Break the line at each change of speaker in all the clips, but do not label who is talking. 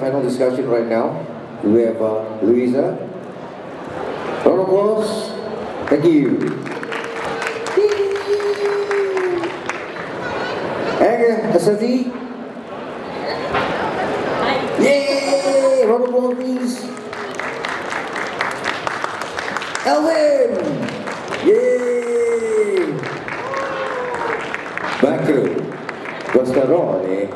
panel discussion right now. We have Louisa. Round of applause. Thank you. And Asati. Yay! Round of applause, please. Elvin. Yay! Bakru. Gostarone.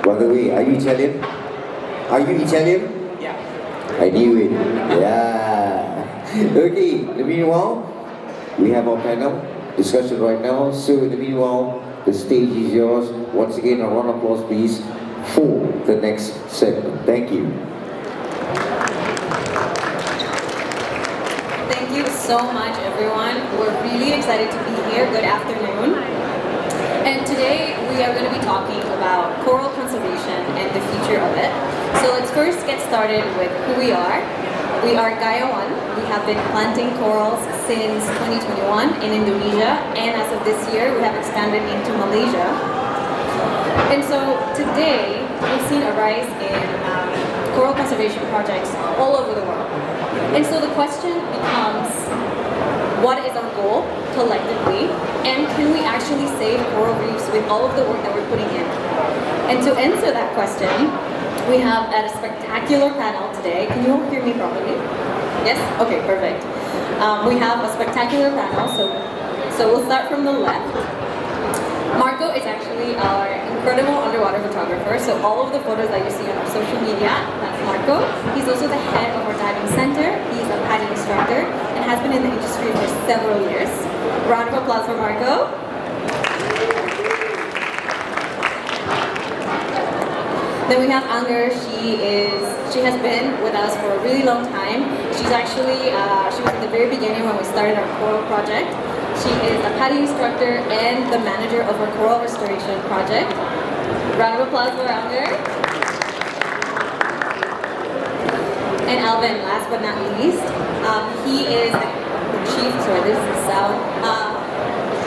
By the way, are you Italian? Are you Italian?
Yeah.
I knew it. Yeah. Okay, in the meanwhile, we have our panel discussion right now. So in the meanwhile, the stage is yours. Once again, a round of applause, please, for the next segment. Thank you.
Thank you so much, everyone. We're really excited to be here. Good afternoon. And today we are going to be talking about coral conservation and the future of it. So let's first get started with who we are. We are Gaia One. We have been planting corals since 2021 in Indonesia, and as of this year, we have expanded into Malaysia. And so today, we've seen a rise in coral conservation projects all over the world. And so the question becomes, what is our goal collectively, and can we actually save coral reefs with all of the work that we're putting in? And to answer that question, we have a spectacular panel today. Can you all hear me properly? Yes? Okay, perfect. We have a spectacular panel, so we'll start from the left. Marco is actually our incredible underwater photographer, so all of the photos that you see on our social media, that's Marco. He's also the head of our diving center. He's a PADI instructor and has been in the industry for several years. Round of applause for Marco. Then we have Anger. She has been with us for a really long time. She's actually, she was at the very beginning when we started our coral project. She is a PADI instructor and the manager of our coral restoration project. Round of applause for Anger. And Alvin, last but not least, he is the chief, sorry, this is the sound,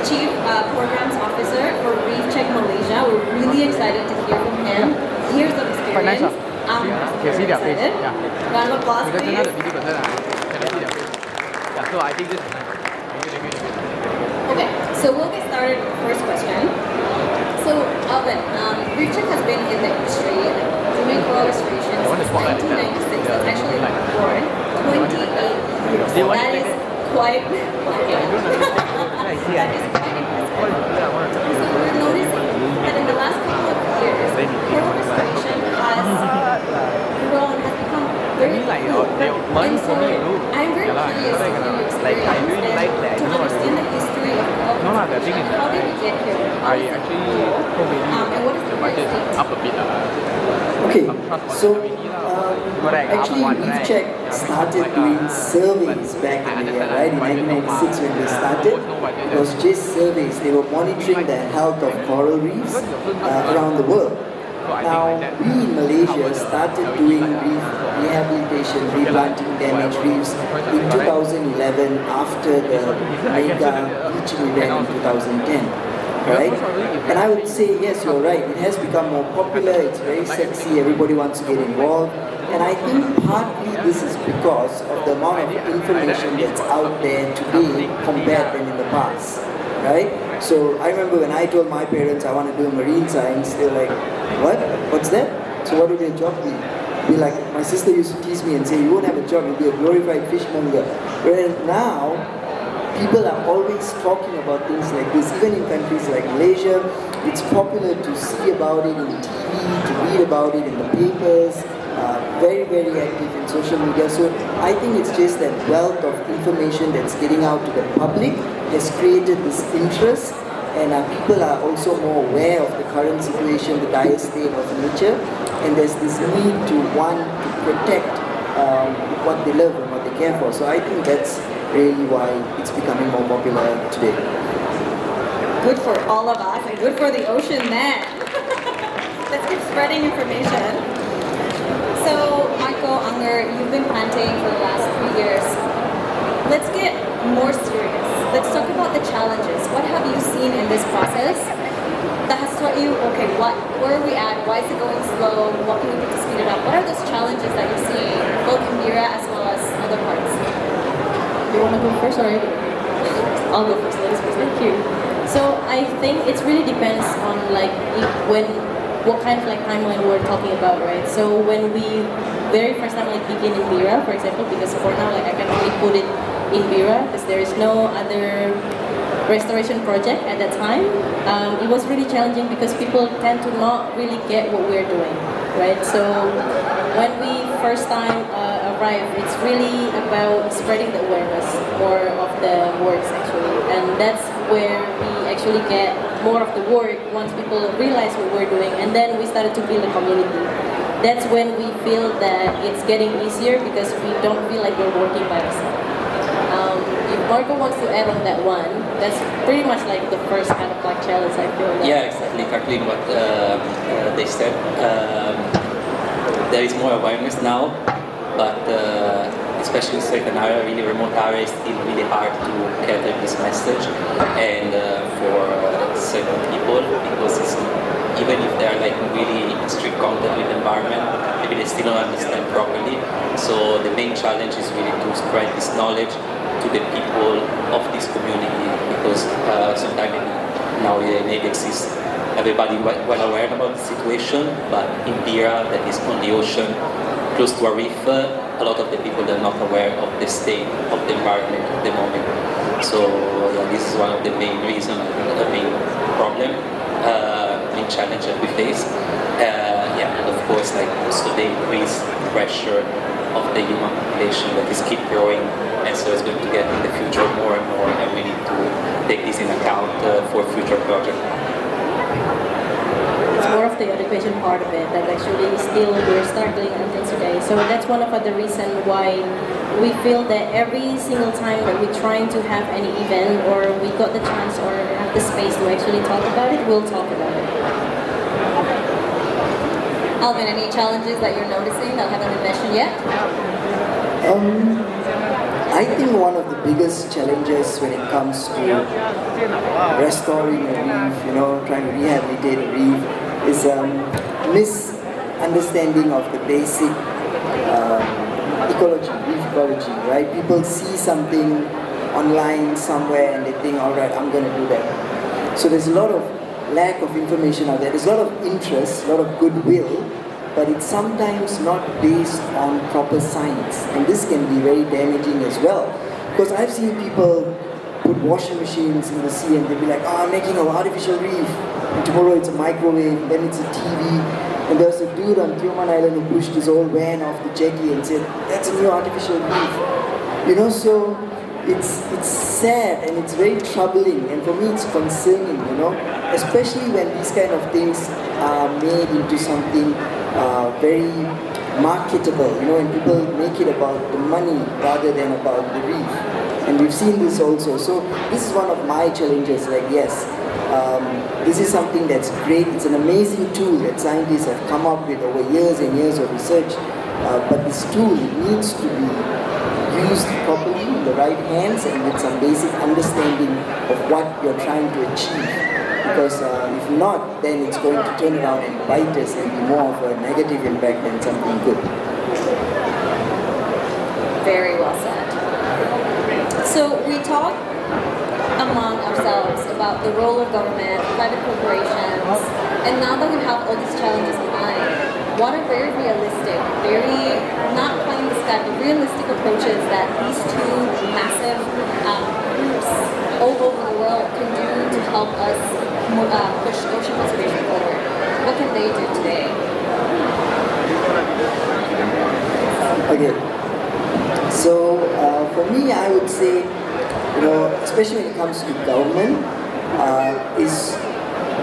chief programs officer for Reef Check Malaysia. We're really excited to hear from him. Years of experience. I'm very excited. Round of applause, please. Okay, so we'll get started with the first question. So, Alvin, Reef Check has been in the industry doing coral restoration since 1996. That's actually born 28 years. That is quite that is quite impressive. So we're noticing that in the last couple of years, coral restoration has grown, has become very cool. And so I'm very curious to hear your experience and to understand the history of coral restoration. How did we get here? How is it cool? And what is the current state?
Okay, so actually Reef Check started doing surveys back in the year, right? In 1996 when they started, it was just surveys. They were monitoring the health of coral reefs around the world. Now, we in Malaysia started doing reef rehabilitation, replanting damaged reefs in 2011 after the mega bleaching event in 2010. Right? And I would say, yes, you're right. It has become more popular, it's very sexy, everybody wants to get involved. And I think partly this is because of the amount of information that's out there today compared than in the past. Right? So I remember when I told my parents I want to do marine science, they were like, what? What's that? So what will your job be? Be like, my sister used to tease me and say, you won't have a job, you'll be a glorified fishmonger. Whereas now, people are always talking about things like this. Even in countries like Malaysia, it's popular to see about it in TV, to read about it in the papers, very, very active in social media. So I think it's just that wealth of information that's getting out to the public has created this interest, and people are also more aware of the current situation, the dire state of nature, and there's this need to want to protect what they love and what they care for. So I think that's really why it's becoming more popular today.
Good for all of us and good for the ocean then. Let's keep spreading information. So, Marco, Anger, you've been planting for the last 3 years. Let's get more serious. Let's talk about the challenges. What have you seen in this process that has taught you, okay, where are we at? Why is it going slow? What can we do to speed it up? What are those challenges that you're seeing, both in Bira as well as other parts?
You want to go first or I?
I'll go first. Ladies first.
Thank you. So I think it really depends on like what kind of like timeline we're talking about, right? So when we very first time like begin in Bira, for example, because for now like I can only put it in Bira because there is no other restoration project at that time. It was really challenging because people tend to not really get what we're doing, right? So when we first time arrive, it's really about spreading the awareness more of the works actually, and that's where we actually get more of the work once people realize what we're doing, and then we started to build a community. That's when we feel that it's getting easier because we don't feel like we're working by ourselves. If Marco wants to add on that one, that's pretty much like the first kind of like challenge I feel. Like.
Yeah, exactly. Kathleen, what they said. There is more awareness now, but especially in certain area, really remote area, it's still really hard to gather this message. And for certain people, because it's, even if they're like really in strict contact with the environment, maybe they still don't understand properly. So the main challenge is really to spread this knowledge to the people of this community, because sometimes now it maybe exists everybody well aware about the situation, but in Bira, that is on the ocean, close to a reef, a lot of the people are not aware of the state of the environment at the moment. So yeah, this is one of the main reasons, the main problem, main challenge that we face. Yeah, and of course, like also the increased pressure of the human population that is keep growing, and so it's going to get in the future more and more, and we need to take this in account for future projects.
It's more of the education part of it that actually still we're struggling until today. So that's one of the reasons why we feel that every single time that we're trying to have any event or we got the chance or have the space to actually talk about it, we'll talk about it.
Alvin, any challenges that you're noticing that haven't been mentioned yet?
I think one of the biggest challenges when it comes to restoring a reef, trying to rehabilitate a reef, is misunderstanding of the basic ecology, reef ecology, right? People see something online somewhere and they think, all right, I'm going to do that. So there's a lot of lack of information out there. There's a lot of interest, a lot of goodwill, but it's sometimes not based on proper science. And this can be very damaging as well. Because I've seen people put washing machines in the sea and they'll be like, I'm making an artificial reef. And tomorrow it's a microwave, then it's a TV. And there was a dude on Tioman Island who pushed his old van off the jetty and said, that's a new artificial reef. So it's sad and it's very troubling, and for me it's concerning, especially when these kind of things are made into something very marketable, when people make it about the money rather than about the reef. And we've seen this also. So this is one of my challenges, yes, this is something that's great. It's an amazing tool that scientists have come up with over years and years of research, but this tool needs to be used properly in the right hands and with some basic understanding of what you're trying to achieve. Because if not, then it's going to turn around and bite us and be more of a negative impact than something good.
Very well said. So we talk among ourselves about the role of government, private corporations, and now that we have all these challenges in mind, what are very realistic, very not pie in the sky, but realistic approaches that these two massive groups all over the world can do to help us push ocean conservation forward? What can they do today?
Okay. So for me, I would say, especially when it comes to government, is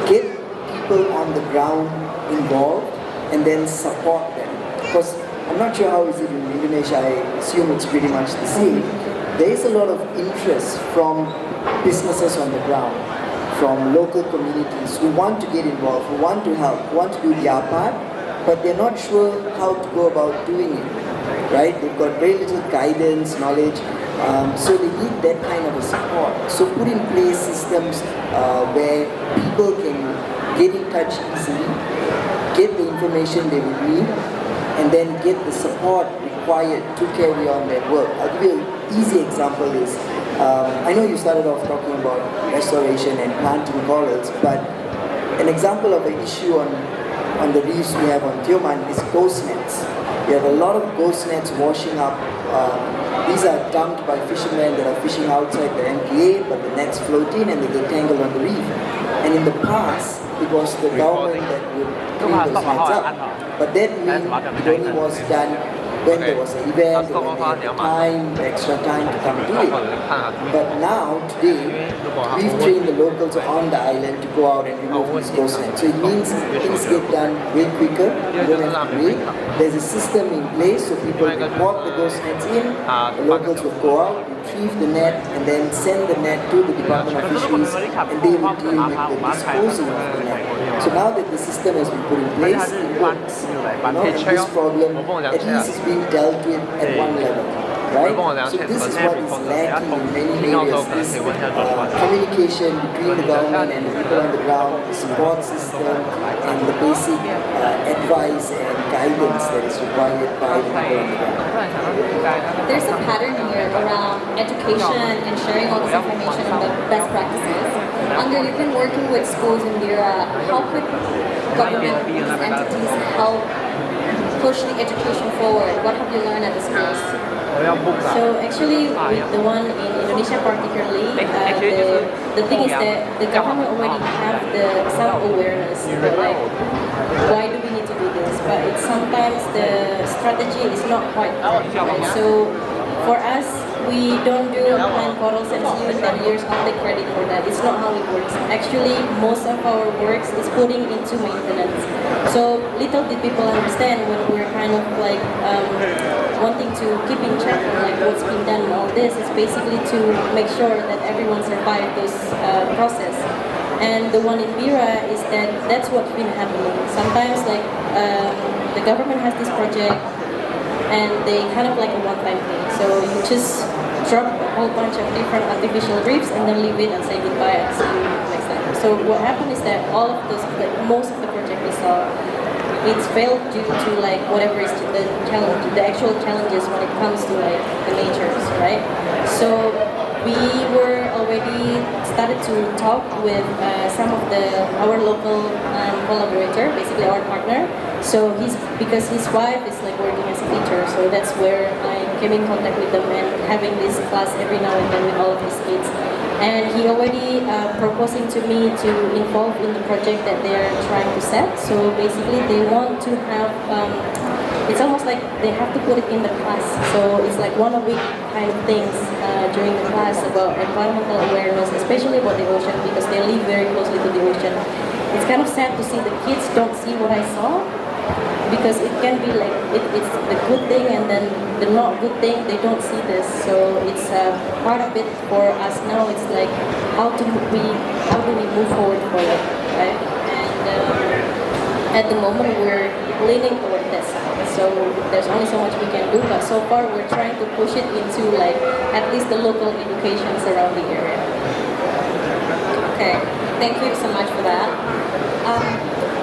get people on the ground involved and then support them. Because I'm not sure how is it in Indonesia, I assume it's pretty much the same. There is a lot of interest from businesses on the ground, from local communities who want to get involved, who want to help, who want to do their part, but they're not sure how to go about doing it, right? They've got very little guidance, knowledge, so they need that kind of a support. So put in place systems where people can get in touch easily, get the information they would need, and then get the support required to carry on their work. I'll give you an easy example is, I know you started off talking about restoration and planting corals, but an example of an issue on the reefs we have on Tioman is ghost nets. We have a lot of ghost nets washing up. These are dumped by fishermen that are fishing outside the MPA, but the nets float in and they get tangled on the reef. And in the past, it was the government that would clean those nets up. But that meant it only was done when there was an event, or when they had the time, the extra time to come do it. But now, today, we've trained the locals on the island to go out and remove these ghost nets. So it means things get done way quicker, you don't have to wait. There's a system in place so people report the ghost nets in, the locals will go out, retrieve the net, and then send the net to the Department of Fisheries, and they will deal with the disposing of the net. So now that the system has been put in place, it works. And this problem at least is being dealt with at one level, right? So this is what is lacking in many areas, this communication between the government and the people on the ground, the support system, and the basic advice and guidance that is required by the people on the ground.
There's a pattern here around education and sharing all this information and the best practices. Under, you've been working with schools in Mira. How could government entities help push the education forward? What have you learned at the schools?
So actually, with the one in Indonesia particularly, the thing is that the government already have some awareness about like why do we need to do this, but it's sometimes the strategy is not quite right. So for us, we don't do plant corals and see in 10 years, I'll take credit for that. It's not how it works. Actually, most of our works is putting into maintenance. So little did people understand when we're kind of like wanting to keep in check on like what's being done and all this. It's basically to make sure that everyone survives this process. And the one in Mira is that that's what's been happening. Sometimes like the government has this project and they kind of like a one-time thing. So you just drop a whole bunch of different artificial reefs and then leave it and say goodbye and see you next time. So what happened is that all of those, like most of the project we saw, it's failed due to like whatever is the challenge, the actual challenges when it comes to like the natures, right? So we were already started to talk with some of our local collaborator, basically our partner. So because his wife is like working as a teacher, so that's where I came in contact with them and having this class every now and then with all of his kids. And he already proposing to me to involve in the project that they're trying to set. So basically they want to have, it's almost like they have to put it in the class. So it's like one a week kind of things during the class about environmental awareness, especially about the ocean because they live very closely to the ocean. It's kind of sad to see the kids don't see what I saw, because it can be like it's the good thing and then the not good thing, they don't see this. So it's part of it for us now. It's like how do we move forward for it, right? And at the moment we're leaning toward this. So there's only so much we can do, but so far we're trying to push it into like at least the local educations around the area.
Okay, thank you so much for that.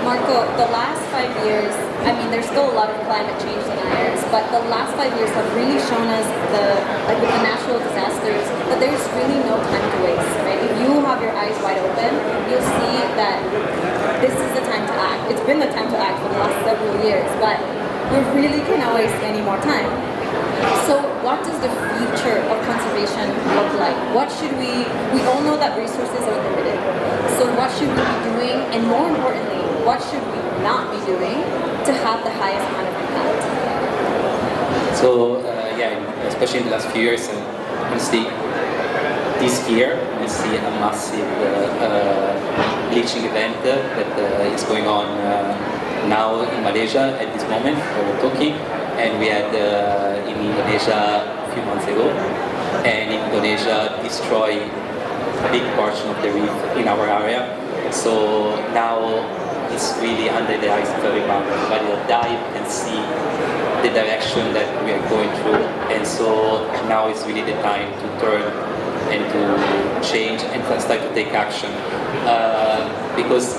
Marco, the last 5 years, I mean, there's still a lot of climate change deniers, but the last 5 years have really shown us with the natural disasters that there's really no time to waste, right? If you have your eyes wide open, you'll see that this is the time to act. It's been the time to act for the last several years, but we really cannot waste any more time. So what does the future of conservation look like? What should we all know that resources are limited. So what should we be doing? And more importantly, what should we not be doing to have the highest amount of impact?
So especially in the last few years, honestly, this year we see a massive bleaching event that is going on now in Malaysia at this moment where we're talking, and we had in Indonesia a few months ago, and Indonesia destroyed a big portion of the reef in our area. So now it's really under the eyes of everybody. Everybody will dive and see the direction that we are going through, and so now is really the time to turn and to change and start to take action, because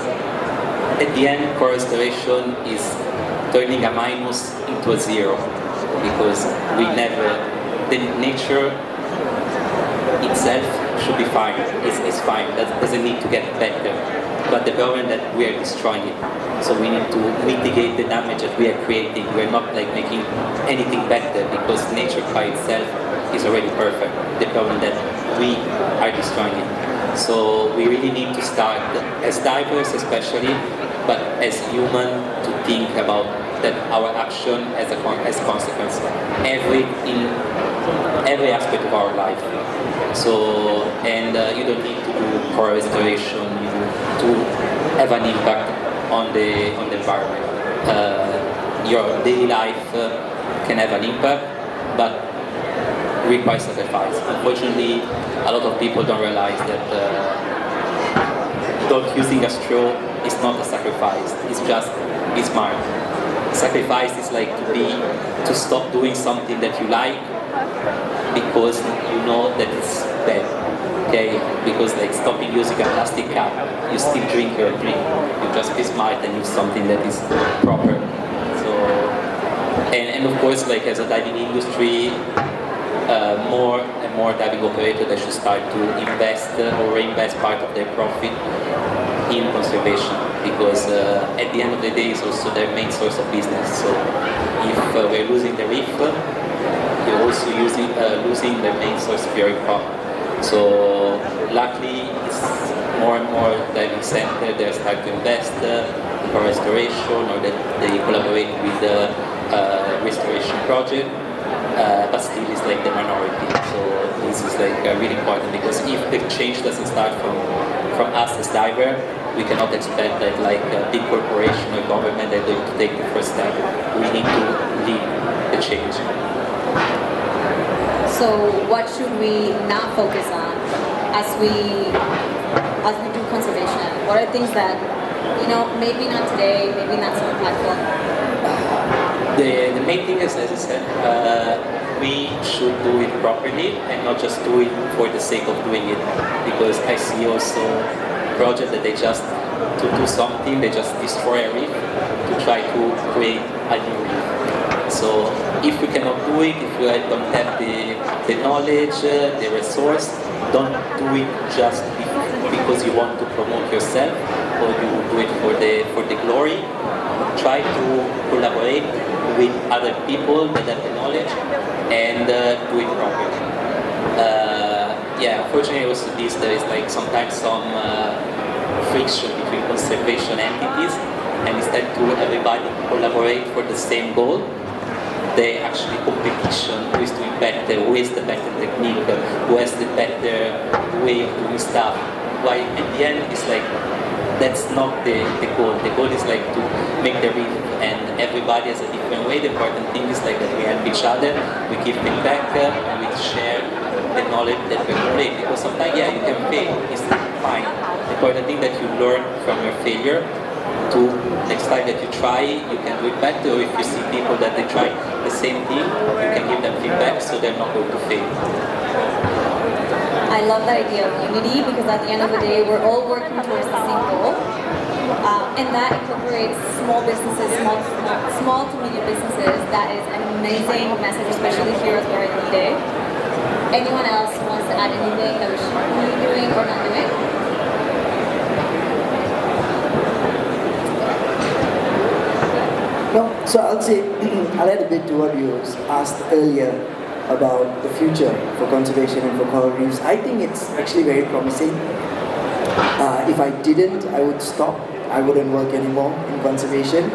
at the end, coral restoration is turning a minus into a zero, because we never, the nature itself should be fine, is fine, that doesn't need to get better. But the problem that we are destroying it. So we need to mitigate the damage that we are creating. We're not like making anything better, because nature by itself is already perfect. The problem that we are destroying it. So we really need to start, as divers especially, but as human, to think about that our action as consequence, in every aspect of our life. So, and you don't need to do coral restoration to have an impact on the environment. Your daily life can have an impact, but requires sacrifice. Unfortunately, a lot of people don't realize that not using a straw is not a sacrifice. It's just be smart. Sacrifice is like to stop doing something that you like because you know that it's bad. Okay, because like stopping using a plastic cup, you still drink your drink. You just be smart and use something that is proper. So, and of course, like as a diving industry, more and more diving operators they should start to invest or reinvest part of their profit in conservation, because at the end of the day, it's also their main source of business. So, if we're losing the reef, you're also losing the main source of your income. So luckily, it's more and more diving center they start to invest for restoration, or that they collaborate with the restoration project, but still it's like the minority. So this is like really important, because if the change doesn't start from us as diver, we cannot expect that like a big corporation or government are going to take the first step. We need to lead the change.
So what should we not focus on as we do conservation? What are things that, maybe not today, maybe not so impactful?
The main thing is, as I said, we should do it properly and not just do it for the sake of doing it. Because I see also projects that they just, to do something, they just destroy a reef to try to create a new reef. So if we cannot do it, if we don't have the knowledge, the resource, don't do it just because you want to promote yourself, or you do it for the glory. Try to collaborate with other people that have the knowledge and do it properly. Unfortunately also there is like sometimes some friction between conservation entities, and instead to everybody collaborate for the same goal, they actually competition who is doing better, who is the better technique, who has the better way of doing stuff. Why at the end it's like that's not the goal. The goal is like to make the reef, and everybody has a different way. The important thing is like that we help each other, we give feedback, and we share the knowledge that we create. Because sometimes you can fail, it's fine. The important thing that you learn from your failure, to next time that you try, you can do it better. Or if you see people that they try the same thing, you can give them feedback so they're not going to fail.
I love that idea of unity, because at the end of the day, we're all working towards the same goal. And that incorporates small businesses, small to medium businesses. That is an amazing message, especially here at We're in today. Anyone else wants to add anything that we should be doing or not doing?
No, so I'll say, I'll add a bit to what you asked earlier about the future for conservation and for coral reefs. I think it's actually very promising. If I didn't, I would stop. I wouldn't work anymore in conservation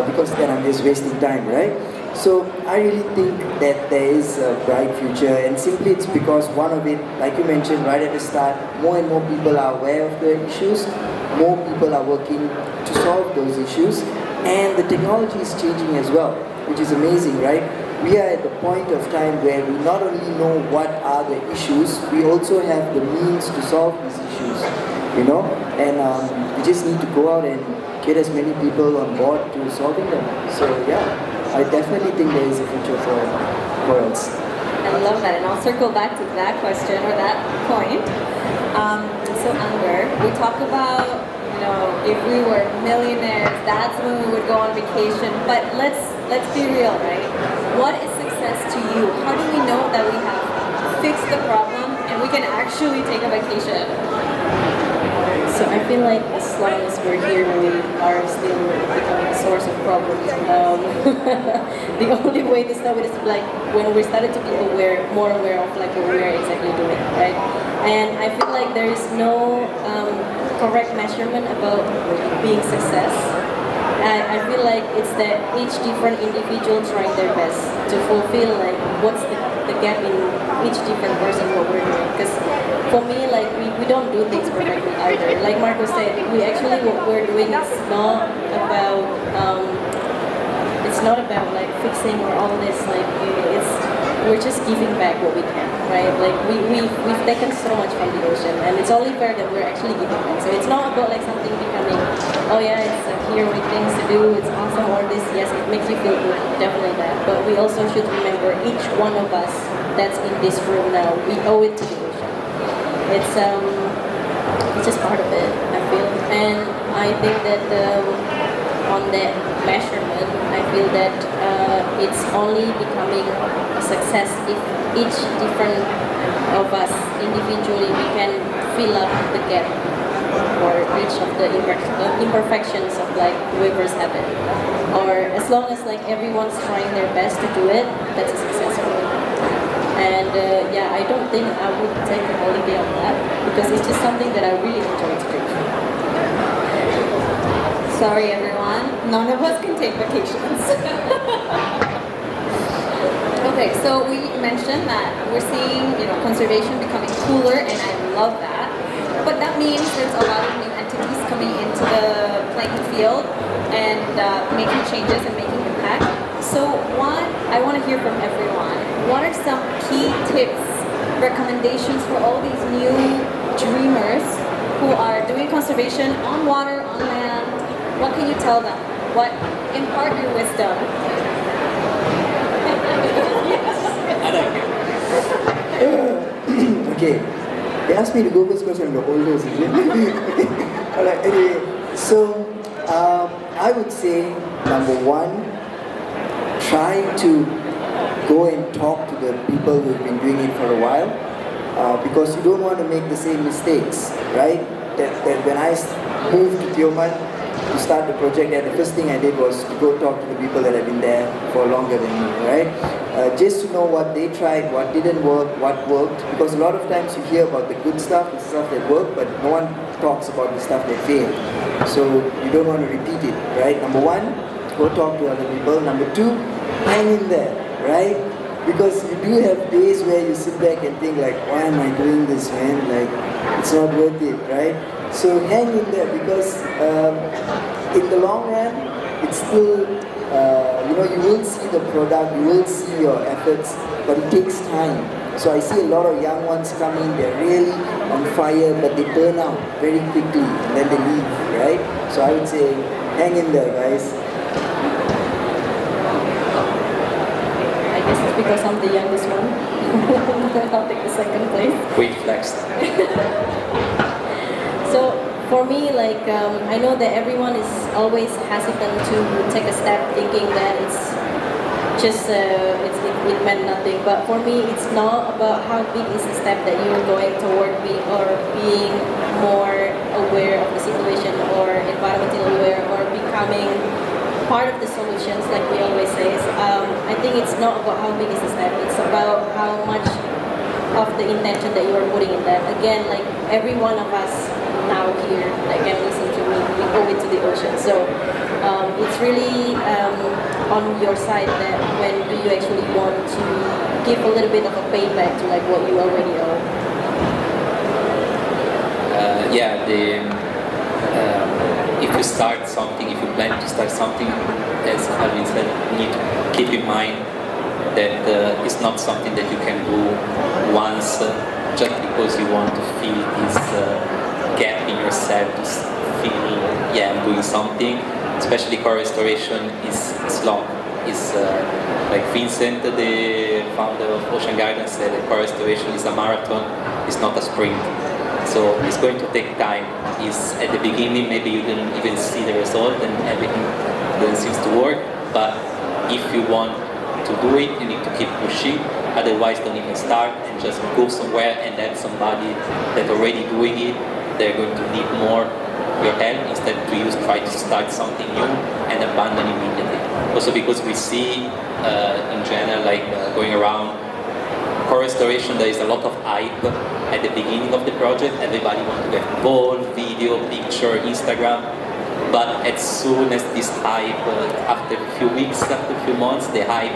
because then I'm just wasting time, right? So I really think that there is a bright future, and simply it's because one of it, like you mentioned right at the start, more and more people are aware of the issues, more people are working to solve those issues, and the technology is changing as well, which is amazing, right? We are at the point of time where we not only know what are the issues, we also have the means to solve these issues, and we just need to go out and get as many people on board to solving them. So I definitely think there is a future for corals.
I love that, and I'll circle back to that question or that point. So Anwar, we talk about if we were millionaires, that's when we would go on vacation. But let's be real, right? What is success to you? How do we know that we have fixed the problem and we can actually take a vacation?
So I feel like as long as we're here, we are still becoming a source of problems. The only way to stop it is like when we started to be more aware of like what we're exactly doing, right? And I feel like there is no correct measurement about being success. I feel like it's that each different individual trying their best to fulfill like what's the gap in each different person what we're doing. Because for me, like we don't do things perfectly either. Like Marco said, we actually what we're doing is not about it's not about like fixing or all this. Like we're just giving back what we can, right? Like we've taken so much from the ocean, and it's only fair that we're actually giving back. So it's not about like something becoming, oh yeah, it's a heroic things to do, it's awesome or this. Yes, it makes you feel good, definitely that. But we also should remember each one of us that's in this room now, we owe it to the ocean. It's just part of it, I feel, and I think that on that measurement, I feel that it's only becoming a success if each different of us individually we can fill up the gap or each of the imperfections of like whoever's have it. Or as long as like everyone's trying their best to do it, that's a success for me. And yeah, I don't think I would take a holiday on that because it's just something that I really enjoy to do.
Sorry everyone, none of us can take vacations. Okay, so we mentioned that we're seeing conservation becoming cooler, and I love that. But that means there's a lot of new entities coming into the playing field and making changes and making impact. So I want to hear from everyone. What are some key tips, recommendations for all these new dreamers who are doing conservation on water, on land? What can you tell them? Impart your wisdom.
Okay, they asked me to go first because I'm the oldest, is it? Alright, anyway, so I would say number one, try to go and talk to the people who've been doing it for a while, because you don't want to make the same mistakes, right? That when I moved to Tioman to start the project, the first thing I did was to go talk to the people that have been there for longer than me, right? Just to know what they tried, what didn't work, what worked, because a lot of times you hear about the good stuff, the stuff that worked, but no one talks about the stuff that failed. So you don't want to repeat it, right? Number one, go talk to other people. Number two, hang in there, right? Because you do have days where you sit back and think like, why am I doing this, man? Like, it's not worth it, right? So hang in there, because in the long run, it's still, you will see the product, you will see your efforts, but it takes time. So I see a lot of young ones coming, they're really on fire, but they burn out very quickly, and then they leave, right? So I would say, hang in there, guys.
I guess it's because I'm the youngest one. I'll take the second place.
Queen flexed.
So for me, like I know that everyone is always hesitant to take a step, thinking that it's just it meant nothing. But for me, it's not about how big is the step that you're going toward being more aware of the situation or environmentally aware or becoming part of the solutions, like we always say. I think it's not about how big is the step. It's about how much of the intention that you are putting in that. Again, like every one of us now here, like and listen to me, we owe it to the ocean. So it's really on your side that when do you actually want to give a little bit of a payback to like what you already owe.
If you start something, if you plan to start something, as Alvin said, you need to keep in mind that it's not something that you can do once just because you want to fill this gap in yourself, to feel, I'm doing something. Especially coral restoration is long. It's like Vincent, the founder of Ocean Gardens, said that coral restoration is a marathon, it's not a sprint. So it's going to take time. Is at the beginning maybe you didn't even see the result and everything doesn't seem to work. But if you want to do it, you need to keep pushing. Otherwise, don't even start and just go somewhere and have somebody that already doing it. They're going to need more your help instead to use try to start something new and abandon immediately. Also because we see in general going around for restoration there is a lot of hype at the beginning of the project. Everybody wants to get involved, video, picture, Instagram. But as soon as this hype, after a few weeks, after a few months, the hype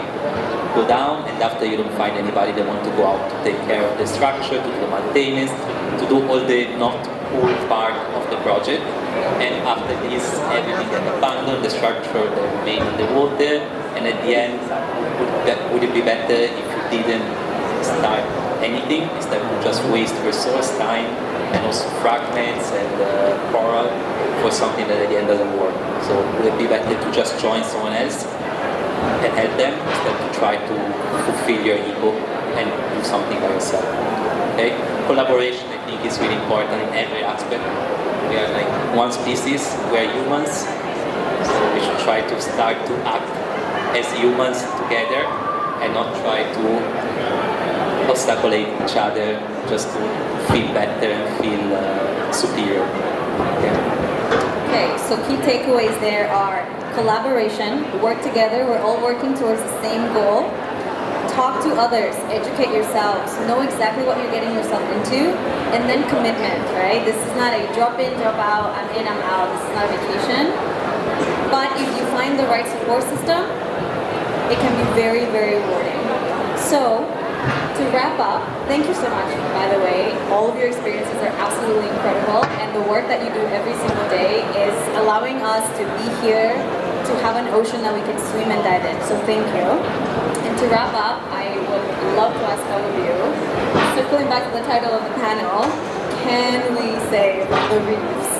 go down, and after you don't find anybody that want to go out to take care of the structure, to do the maintenance, to do all the not cool part of the project. And after this, everything get abandoned, the structure that remain in the water, and at the end, would it be better if you didn't start anything instead of just waste resource, time, and also fragments and coral for something that at the end doesn't work. So would it be better to just join someone else and help them instead to try to fulfill your ego and do something by yourself? Okay? Collaboration, I think, is really important in every aspect. We are like one species, we are humans, so we should try to start to act as humans together and not try to obstaculate each other just to feel better and feel superior.
Okay, so key takeaways there are collaboration, work together, we're all working towards the same goal. Talk to others, educate yourselves, know exactly what you're getting yourself into, and then commitment, right? This is not a drop in, drop out, I'm in, I'm out, this is not a vacation. But if you find the right support system, it can be very, very rewarding. So, to wrap up, thank you so much, by the way. All of your experiences are absolutely incredible, and the work that you do every single day is allowing us to be here, to have an ocean that we can swim and dive in. So thank you. And to wrap up, I would love to ask all of you, circling back to the title of the panel, can we save the reefs?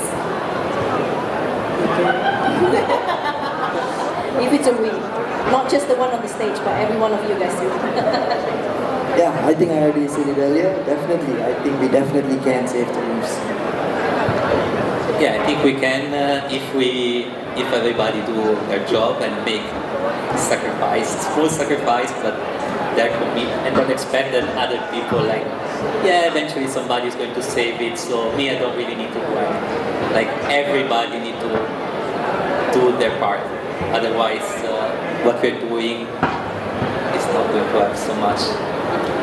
If it's a we, not just the one on the stage, but every one of you guys too.
Yeah, I think I already said it earlier. Definitely, I think we definitely can save the reefs.
Yeah, I think we can if everybody do their job and make sacrifice, full sacrifice, but their commitment, and don't expect that other people eventually somebody is going to save it. So me, I don't really need to do anything. Like everybody need to do their part. Otherwise, what we're doing is not going to have so much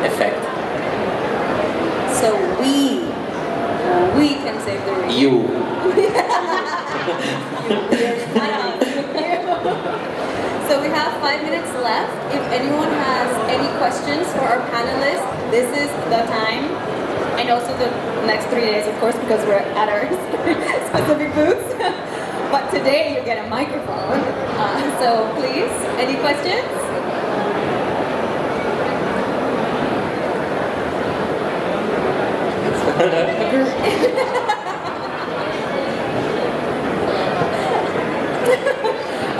effect.
So we can save the reef.
You.
So we have 5 minutes left. If anyone has any questions for our panelists, this is the time. And also the next 3 days, of course, because we're at our specific booths. But today you get a microphone. So please, any questions?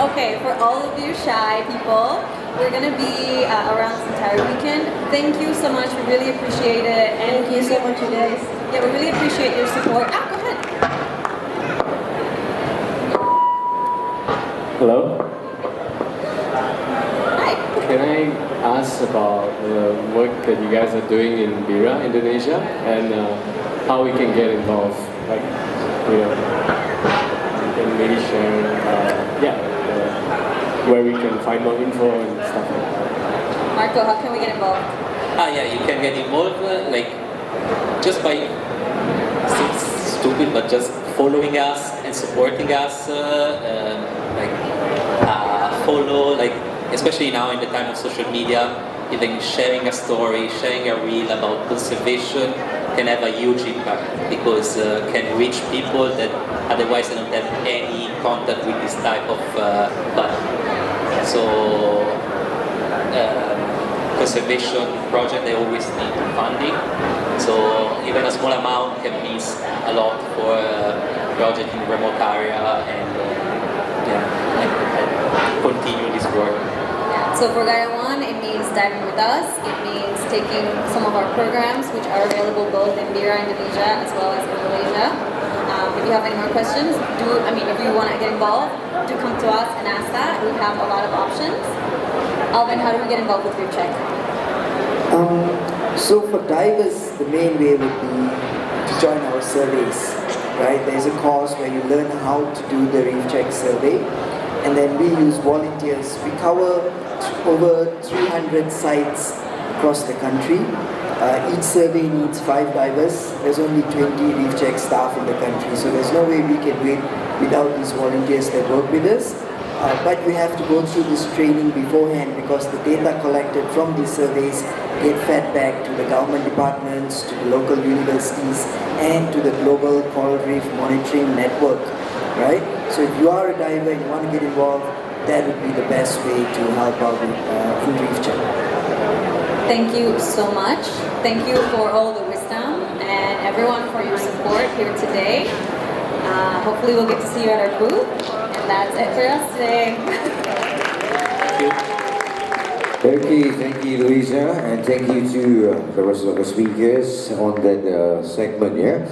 Okay, for all of you shy people, we're going to be around this entire weekend. Thank you so much. We really appreciate it. And
Thank you so much, you guys.
Yeah, we really appreciate your support. Go ahead.
Hello.
Hi.
Can I ask about the work that you guys are doing in Bira, Indonesia, and how we can get involved? Like, you can maybe share, where we can find more info and stuff like that.
Marco, how can we get involved?
Yeah, you can get involved just by seems stupid, but just following us and supporting us. Follow, especially now in the time of social media, even sharing a story, sharing a reel about conservation can have a huge impact because can reach people that otherwise don't have any contact with this type of So conservation project, they always need funding. So even a small amount can mean a lot for a project in a remote area and continue this work.
So for Gaya 1, it means diving with us. It means taking some of our programs, which are available both in Bira, Indonesia, as well as in Malaysia. If you have any more questions, if you want to get involved, do come to us and ask that. We have a lot of options. Alvin, how do we get involved with Reef Check?
So for divers, the main way would be to join our surveys, right? There's a course where you learn how to do the Reef Check survey, and then we use volunteers. We cover over 300 sites across the country. Each survey needs 5 divers. There's only 20 Reef Check staff in the country, so there's no way we can do it without these volunteers that work with us. But we have to go through this training beforehand because the data collected from these surveys get fed back to the government departments, to the local universities, and to the global coral reef monitoring network, right? So if you are a diver and you want to get involved, that would be the best way to help out in Reef Check.
Thank you so much. Thank you for all the wisdom and everyone for your support here today. Hopefully we'll get to see you at our booth. And that's it for us today.
Okay, thank you, Louisa, and thank you to the rest of the speakers on that segment, yeah?